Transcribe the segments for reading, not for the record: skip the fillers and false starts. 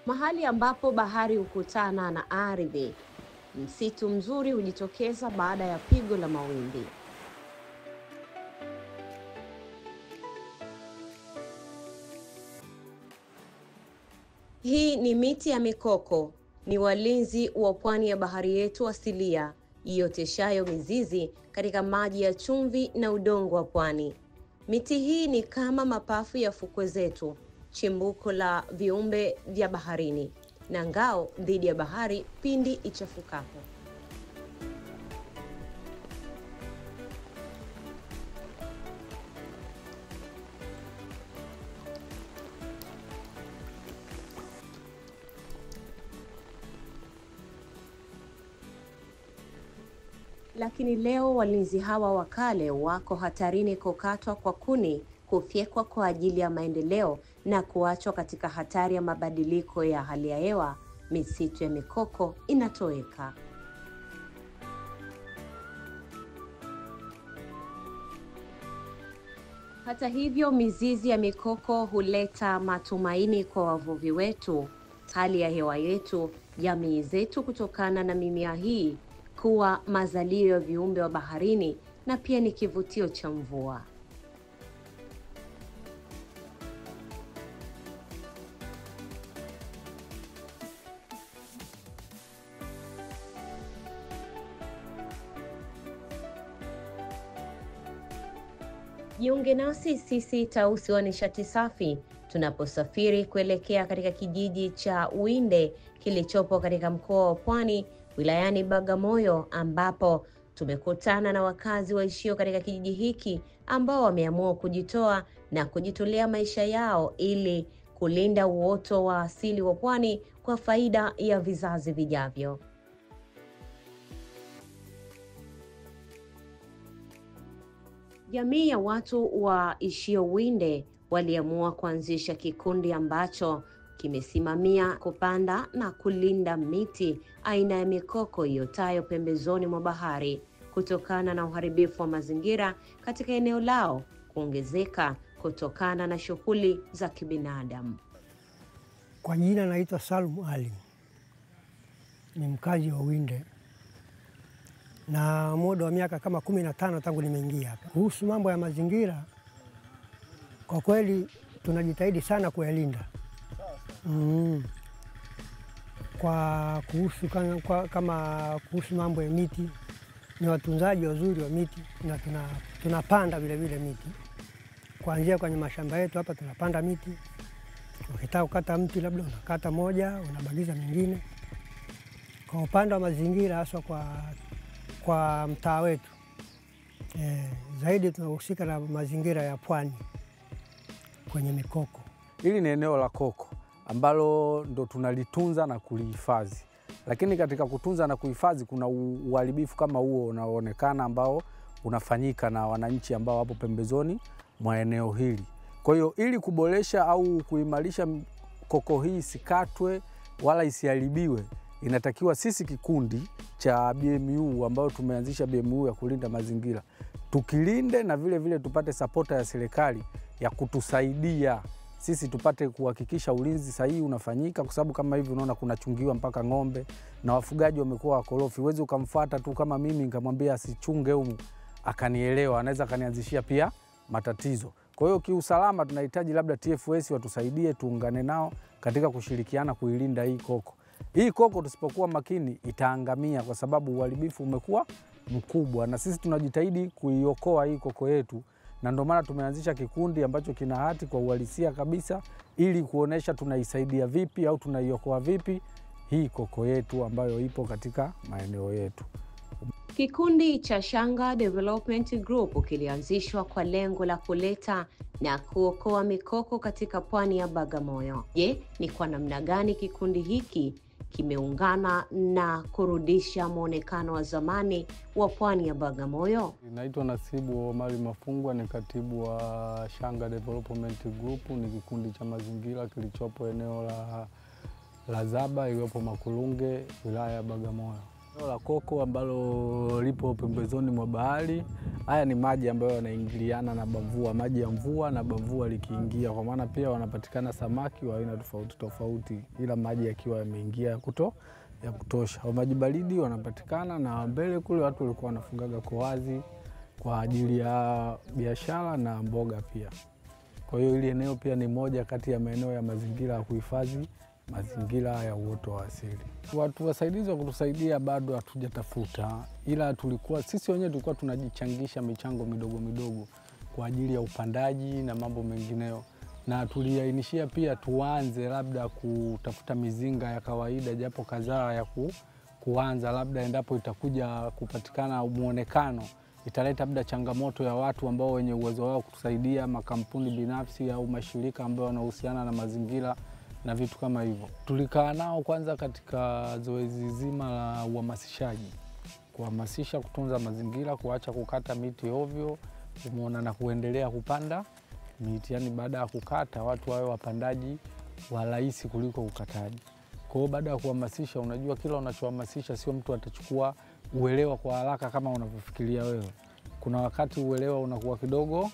Mahali ambapo bahari hukutana na ardhi, msitu mzuri hujitokeza baada ya pigo la mawimbi. Hii ni miti ya mikoko, ni walinzi wa pwani ya bahari yetu asilia, ioteshayo mizizi katika maji ya chumvi na udongo wa pwani. Miti hii ni kama mapafu ya fukwe zetu, chimbuko la viumbe vya baharini na ngao dhidi ya bahari pindi ichafukapo. Lakini leo walinzi hawa wa kale wako hatarini kukatwa kwa kuni, kufyekwa kwa ajili ya maendeleo na kuachwa katika hatari ya mabadiliko ya hali ya hewa. Misitu ya mikoko inatoweka. Hata hivyo, mizizi ya mikoko huleta matumaini kwa wavuvi wetu, hali ya hewa yetu, jamii zetu, kutokana na mimea hii kuwa mazalio ya viumbe wa baharini na pia ni kivutio cha mvua. Jiunge nasi sisi Tausi wa Nishati Safi tunaposafiri kuelekea katika kijiji cha Uwinde kilichopo katika mkoa wa Pwani, wilayani Bagamoyo, ambapo tumekutana na wakazi waishio katika kijiji hiki ambao wameamua kujitoa na kujitolea maisha yao ili kulinda uoto wa asili wa pwani kwa faida ya vizazi vijavyo. Jamii ya watu waishio Uwinde waliamua kuanzisha kikundi ambacho kimesimamia kupanda na kulinda miti aina ya mikoko iotayo pembezoni mwa bahari kutokana na uharibifu wa mazingira katika eneo lao kuongezeka kutokana na shughuli za kibinadamu. Kwa jina naitwa Salum Ali, ni mkazi wa Uwinde na muda wa miaka kama 15 tangu nimeingia hapa. Kuhusu mambo ya mazingira, kwa kweli tunajitahidi sana kuyalinda. Kwa kuhusu mambo ya miti, ni watunzaji wazuri wa miti na tunapanda vile vile miti. Kuanzia kwenye mashamba yetu hapa tunapanda miti. Ukitaka kukata mti labda unakata moja, unabakiza mingine. Kwa upande wa mazingira hasa kwa mtaa wetu, zaidi tunahusika na mazingira ya pwani kwenye mikoko. Hili ni eneo la koko ambalo ndo tunalitunza na kulihifadhi. Lakini katika kutunza na kuhifadhi kuna uharibifu kama huo unaoonekana ambao unafanyika na wananchi ambao wapo pembezoni mwa eneo hili. Kwa hiyo ili kuboresha au kuimarisha koko hii isikatwe wala isiharibiwe, inatakiwa sisi kikundi cha BMU ambao tumeanzisha BMU ya kulinda mazingira, tukilinde na vile vile tupate sapota ya serikali ya kutusaidia sisi tupate kuhakikisha ulinzi sahihi unafanyika, kwa sababu kama hivi unaona kuna chungiwa mpaka ng'ombe na wafugaji wamekuwa wakorofi. Huwezi ukamfuata tu kama mimi nikamwambia asichunge humu akanielewa, anaweza kanianzishia pia matatizo. Kwa hiyo kiusalama tunahitaji labda TFS watusaidie, tuungane nao katika kushirikiana kuilinda hii koko. Hii koko tusipokuwa makini itaangamia kwa sababu uharibifu umekuwa mkubwa, na sisi tunajitahidi kuiokoa hii koko yetu, na ndio maana tumeanzisha kikundi ambacho kina hati kwa uhalisia kabisa ili kuonesha tunaisaidia vipi au tunaiokoa vipi hii koko yetu ambayo ipo katika maeneo yetu. Kikundi cha Shanga Development Group kilianzishwa kwa lengo la kuleta na kuokoa mikoko katika pwani ya Bagamoyo. Je, ni kwa namna gani kikundi hiki kimeungana na kurudisha muonekano wa zamani wa pwani ya Bagamoyo? Naitwa Nasibu Omari Mafungwa, ni katibu wa Shanga Development Group. Ni kikundi cha mazingira kilichopo eneo la Zaba iliyopo Makulunge, wilaya ya Bagamoyo. Eneo la Koko ambalo lipo pembezoni mwa bahari. Haya ni maji ambayo yanaingiliana na bamvua, maji ya mvua na bamvua likiingia, kwa maana pia wanapatikana samaki wa aina tofauti tofauti, ila maji yakiwa yameingia ya kutosha. Wa maji baridi wanapatikana, na mbele kule watu walikuwa wanafugaga koazi kwa ajili ya biashara na mboga pia. Kwa hiyo hili eneo pia ni moja kati ya maeneo ya mazingira ya kuhifadhi mazingira ya uoto wa asili. Watu wasaidizi wa kutusaidia bado hatujatafuta, ila sisi wenyewe tulikuwa tunajichangisha michango midogo midogo kwa ajili ya upandaji na mambo mengineyo, na tuliainishia pia tuanze labda kutafuta mizinga ya kawaida japo kadhaa ya kuanza, labda endapo itakuja kupatikana muonekano italeta labda changamoto ya watu ambao wenye uwezo wao kutusaidia, makampuni binafsi au mashirika ambayo wanahusiana na mazingira na vitu kama hivyo. Tulikaa nao kwanza katika zoezi zima la uhamasishaji, kuhamasisha kutunza mazingira, kuacha kukata miti ovyo, umeona, na kuendelea kupanda miti. Yani baada ya kukata watu wawe wapandaji wa rahisi kuliko ukataji. Kwa hiyo baada ya kuhamasisha, unajua kila unachohamasisha sio mtu atachukua uelewa kwa haraka kama unavyofikiria wewe. Kuna wakati uelewa unakuwa kidogo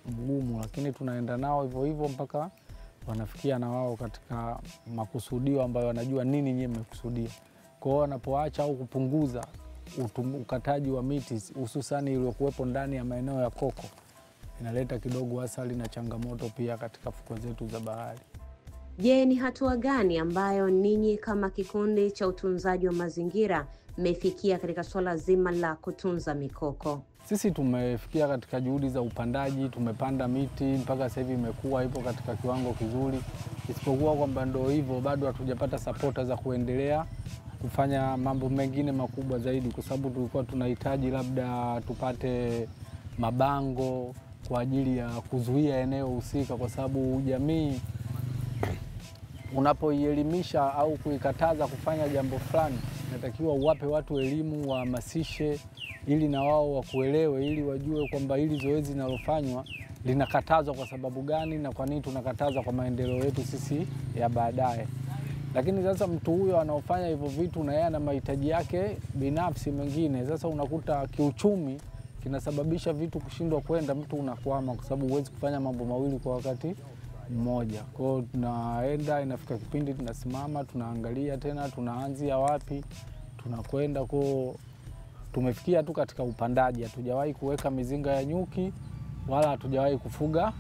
mgumu, lakini tunaenda nao hivyo hivyo mpaka wanafikia na wao katika makusudio ambayo wanajua nini nyewe mmekusudia. Kwa hiyo wanapoacha au kupunguza ukataji wa miti hususani iliyokuwepo ndani ya maeneo ya Koko, inaleta kidogo athari na changamoto pia katika fukwe zetu za bahari. Je, ni hatua gani ambayo ninyi kama kikundi cha utunzaji wa mazingira mmefikia katika swala zima la kutunza mikoko? Sisi tumefikia katika juhudi za upandaji, tumepanda miti mpaka sasa hivi imekuwa ipo katika kiwango kizuri. Isipokuwa kwamba ndio hivyo bado hatujapata supporta za kuendelea kufanya mambo mengine makubwa zaidi, kwa sababu tulikuwa tunahitaji labda tupate mabango kwa ajili ya kuzuia eneo husika, kwa sababu jamii unapoielimisha au kuikataza kufanya jambo fulani, inatakiwa uwape watu elimu, wahamasishe ili na wao wakuelewe, ili wajue kwamba hili zoezi linalofanywa linakatazwa kwa sababu gani na kwa nini tunakataza kwa maendeleo yetu sisi ya baadaye. Lakini sasa mtu huyo anaofanya hivyo vitu na yeye ana mahitaji yake binafsi mengine, sasa unakuta kiuchumi kinasababisha vitu kushindwa kwenda, mtu unakwama kwa sababu huwezi kufanya mambo mawili kwa wakati mmoja. Kwa hiyo tunaenda, inafika kipindi tunasimama, tunaangalia tena tunaanzia wapi, tunakwenda. Kwa tumefikia tu katika upandaji, hatujawahi kuweka mizinga ya nyuki wala hatujawahi kufuga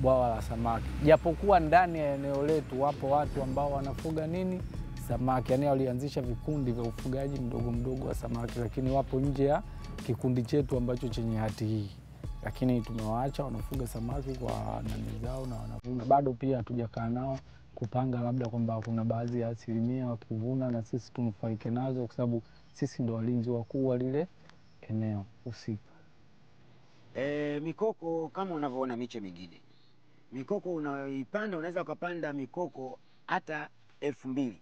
bwawa la samaki. Japokuwa ndani ya eneo letu wapo watu ambao wanafuga samaki, yani walianzisha vikundi vya ufugaji mdogo mdogo wa samaki, lakini wapo nje ya kikundi chetu ambacho chenye hati hii. Lakini tumewaacha wanafuga samaki kwa nani zao na wanavuna. Bado pia hatujakaa nao kupanga labda kwamba kuna baadhi ya asilimia wakivuna na sisi tunufaike nazo, kwa sababu sisi ndo walinzi wakuu wa lile eneo husika. Mikoko kama unavyoona miche mingine. Mikoko unaipanda, unaweza ukapanda mikoko hata 2000.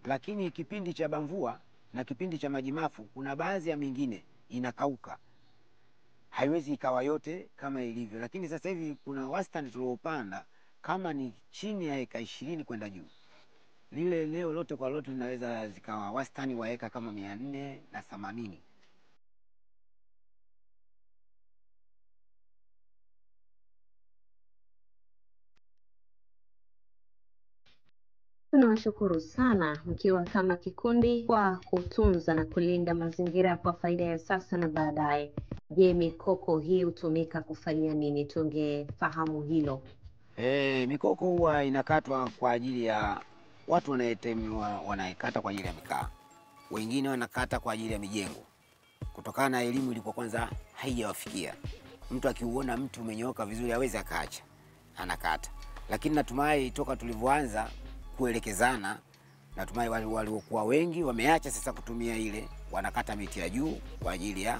Lakini kipindi cha bamvua na kipindi cha majimafu kuna baadhi ya mingine inakauka. Haiwezi ikawa yote kama ilivyo. Lakini sasa hivi kuna wastani tuliopanda kama ni chini ya eka 20 kwenda juu. Lile eneo lote kwa lote linaweza zikawa wastani wa eka kama 480. Tunawashukuru sana mkiwa kama kikundi kwa kutunza na kulinda mazingira kwa faida ya sasa na baadaye. Je, mikoko hii hutumika kufanyia nini? Tungefahamu hilo. Mikoko huwa inakatwa kwa ajili ya watu wanaikata kwa ajili ya mikaa. Wengine wanakata kwa ajili ya mijengo. Kutokana na elimu ilikuwa kwanza haijawafikia. Mtu akiuona mtu umenyooka vizuri hawezi akaacha, anakata. Lakini natumai toka tulivyoanza kuelekezana, natumai waliokuwa wengi wameacha sasa kutumia ile, wanakata miti ya juu kwa ajili ya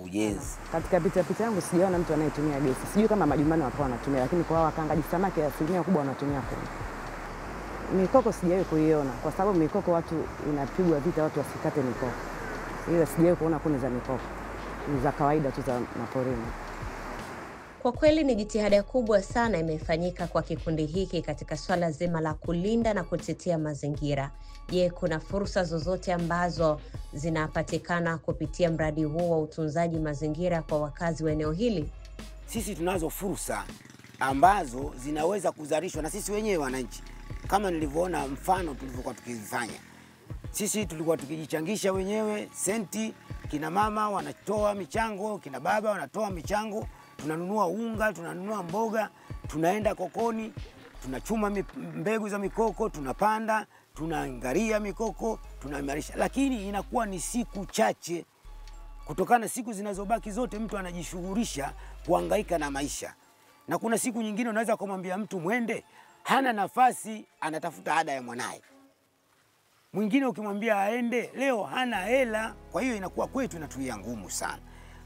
ujenzi. Katika pita yangu sijaona mtu anayetumia gesi. Sijui kama majumbani watu wanatumia, lakini kwa wakangaji samaki asilimia kubwa wanatumia kuni. Mikoko sijawahi kuiona kwa sababu mikoko watu inapigwa vita watu wasikate mikoko. Ila sijawahi kuona kuni za mikoko. Ni za kawaida tu za maporini. Kwa kweli ni jitihada kubwa sana imefanyika kwa kikundi hiki katika swala zima la kulinda na kutetea mazingira. Je, kuna fursa zozote ambazo zinapatikana kupitia mradi huu wa utunzaji mazingira kwa wakazi wa eneo hili? Sisi tunazo fursa ambazo zinaweza kuzalishwa na sisi wenyewe wananchi. Kama nilivyoona mfano tulivyokuwa tukifanya. Sisi tulikuwa tukijichangisha wenyewe senti, kina mama wanatoa michango, kina baba wanatoa michango, tunanunua unga, tunanunua mboga, tunaenda kokoni, tunachuma mbegu za mikoko, tunapanda, tunaangalia mikoko, tunaimarisha. Lakini inakuwa ni siku chache. Kutokana siku zinazobaki zote mtu anajishughulisha kuhangaika na maisha. Na kuna siku nyingine unaweza kumwambia mtu mwende, hana nafasi, anatafuta ada ya mwanae. Mwingine ukimwambia aende, leo hana hela, kwa hiyo inakuwa kwetu inatuia ngumu sana.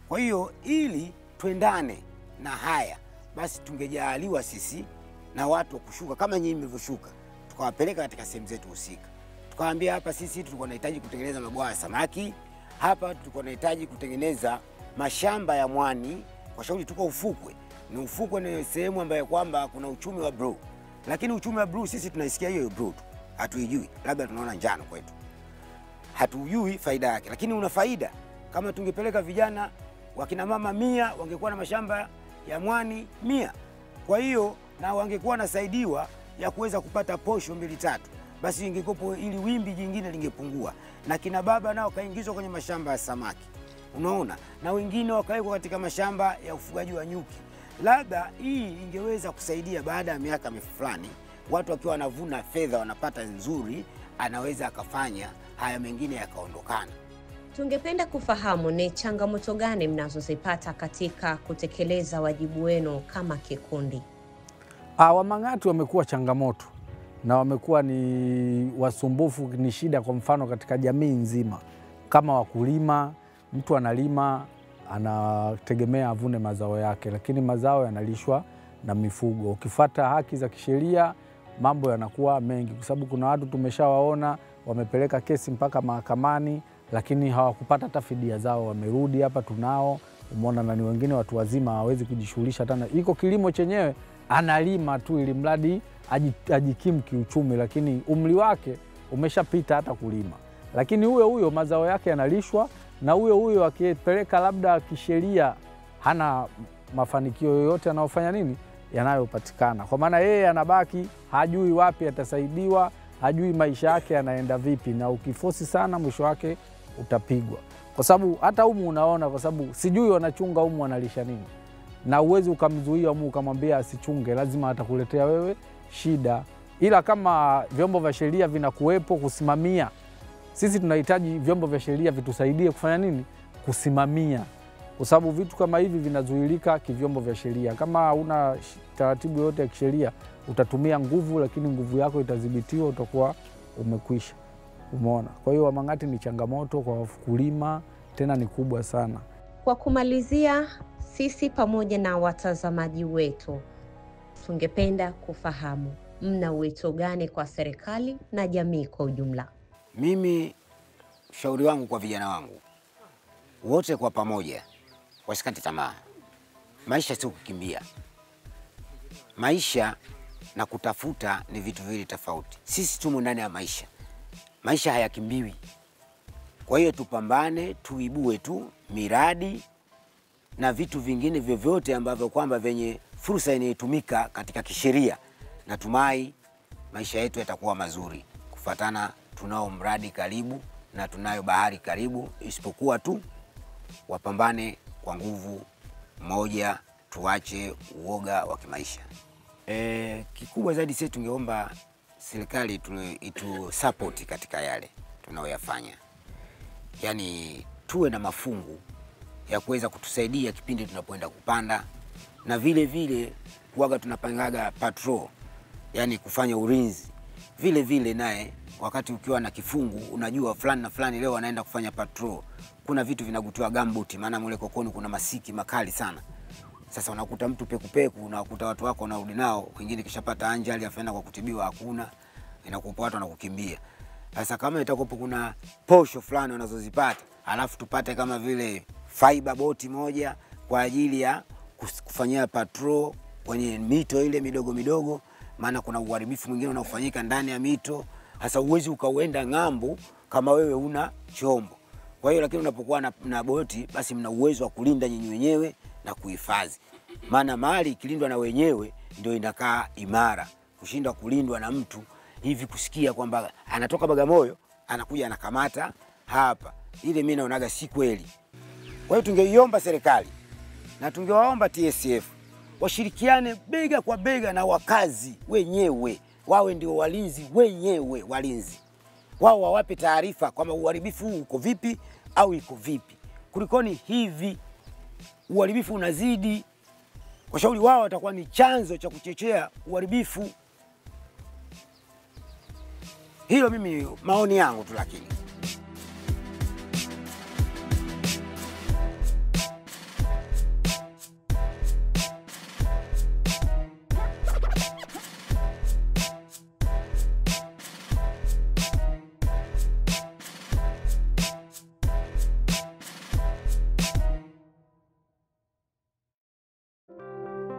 Kwa hiyo ili tuendane na haya, basi tungejaaliwa sisi na watu kushuka kama nyinyi mlivyoshuka, tukawapeleka katika sehemu zetu husika. Tukawaambia hapa sisi tulikuwa tunahitaji kutengeneza mabwawa ya samaki, hapa tulikuwa tunahitaji kutengeneza mashamba ya mwani, kwa sababu tuko ufukwe. Ni ufukwe ni sehemu ambayo kwamba kuna uchumi wa blue. Lakini uchumi wa blue sisi tunaisikia hiyo blue tu. Hatuijui, labda tunaona njano kwetu. Hatujui faida yake, lakini una faida. Kama tungepeleka vijana wakina mama 100 wangekuwa na mashamba ya mwani 100. Kwa hiyo na wangekuwa nasaidiwa ya kuweza kupata posho 2-3. Basi ingekopo ili wimbi jingine lingepungua. Na kina baba nao kaingizwa kwenye mashamba ya samaki. Unaona? Na wengine wakawekwa katika mashamba ya ufugaji wa nyuki. Labda hii ingeweza kusaidia baada ya miaka fulani, watu wakiwa wanavuna fedha wanapata nzuri, anaweza akafanya haya mengine yakaondokana. Tungependa kufahamu ni changamoto gani mnazozipata katika kutekeleza wajibu wenu kama kikundi? Wamang'ati wamekuwa changamoto na wamekuwa ni wasumbufu, ni shida kwa mfano katika jamii nzima. Kama wakulima, mtu analima, anategemea avune mazao yake, lakini mazao yanalishwa na mifugo. Ukifuata haki za kisheria, mambo yanakuwa mengi, kwa sababu kuna watu tumeshawaona wamepeleka kesi mpaka mahakamani, lakini hawakupata hata fidia zao, wamerudi hapa tunao. Umeona, na ni wengine watu wazima hawezi kujishughulisha tena. Iko kilimo chenyewe analima tu ili mradi ajikimu kiuchumi, lakini umri wake umeshapita hata kulima. Lakini huyo mazao yake yanalishwa, na huyo akipeleka labda kisheria hana mafanikio yoyote anayofanya nini yanayopatikana. Kwa maana yeye anabaki hajui wapi atasaidiwa, hajui maisha yake yanaenda vipi, na ukifosi sana mwisho wake utapigwa. Kwa sababu hata unaona, kwa sababu sijui wanachunga wanalisha nini. Na uwezi ukamzuia ukamwambia asichunge, lazima atakuletea wewe shida. Ila kama vyombo vya sheria vinakuwepo kusimamia, sisi tunahitaji vyombo vya sheria vitusaidie kufanya nini? Kusimamia. Kwa sababu vitu kama hivi vinazuilika kivyombo vya sheria. Kama una taratibu yote ya kisheria, utatumia nguvu, lakini nguvu yako itadhibitiwa, utakuwa umekwisha. Umeona? Kwa hiyo wamang'ati ni changamoto kwa wakulima, tena ni kubwa sana. Kwa kumalizia, sisi pamoja na watazamaji wetu tungependa kufahamu mna wito gani kwa serikali na jamii kwa ujumla? Mimi shauri wangu kwa vijana wangu wote kwa pamoja, wasikate tamaa. Maisha sio kukimbia. Maisha na kutafuta ni vitu viwili tofauti. Sisi tumo ndani ya maisha. Maisha hayakimbiwi. Kwa hiyo tupambane, tuibue tu miradi na vitu vingine vyovyote ambavyo kwamba venye fursa inayotumika katika kisheria. Natumai maisha yetu yatakuwa mazuri. Kufuatana tunao mradi karibu na tunayo bahari karibu, isipokuwa tu wapambane kwa nguvu moja, tuache uoga wa kimaisha. Kikubwa zaidi sisi tungeomba serikali itu support katika yale tunayoyafanya. Yaani tuwe na mafungu ya kuweza kutusaidia kipindi tunapoenda kupanda, na vile vile kuaga tunapangaga patrol, yani kufanya ulinzi. Vile vile naye wakati ukiwa na kifungu unajua fulani na fulani leo wanaenda kufanya patrol, kuna vitu vinagutiwa gumboot, maana mule kokoni kuna masiki makali sana. Sasa unakuta mtu pekupeku, unakuta watu wako wanarudi nao, wengine kishapata ajali afenda kwa kutibiwa hakuna, inakupa watu wanakukimbia. Sasa kama itakopo kuna posho fulani wanazozipata, alafu tupate kama vile fiber boti moja kwa ajili ya kufanyia patrol kwenye mito ile midogo midogo, maana kuna uharibifu mwingine unaofanyika ndani ya mito. Hasa uwezi ukauenda ng'ambo kama wewe una chombo. Kwa hiyo lakini unapokuwa na boti, basi mna uwezo wa kulinda nyinyi wenyewe na kuhifadhi. Maana mali ikilindwa na wenyewe ndio inakaa imara, kushinda kulindwa na mtu hivi kusikia kwamba anatoka Bagamoyo anakuja anakamata hapa. Ile mimi naonaga si kweli. Kwa hiyo tungeiomba serikali na tungewaomba TSF washirikiane bega kwa bega na wakazi wenyewe, wawe ndio walinzi wenyewe, walinzi wao wawape taarifa kwamba uharibifu huu uko vipi au iko vipi, kulikoni hivi uharibifu unazidi. Kwa shauri wao watakuwa ni chanzo cha kuchochea uharibifu. Hilo mimi maoni yangu tu lakini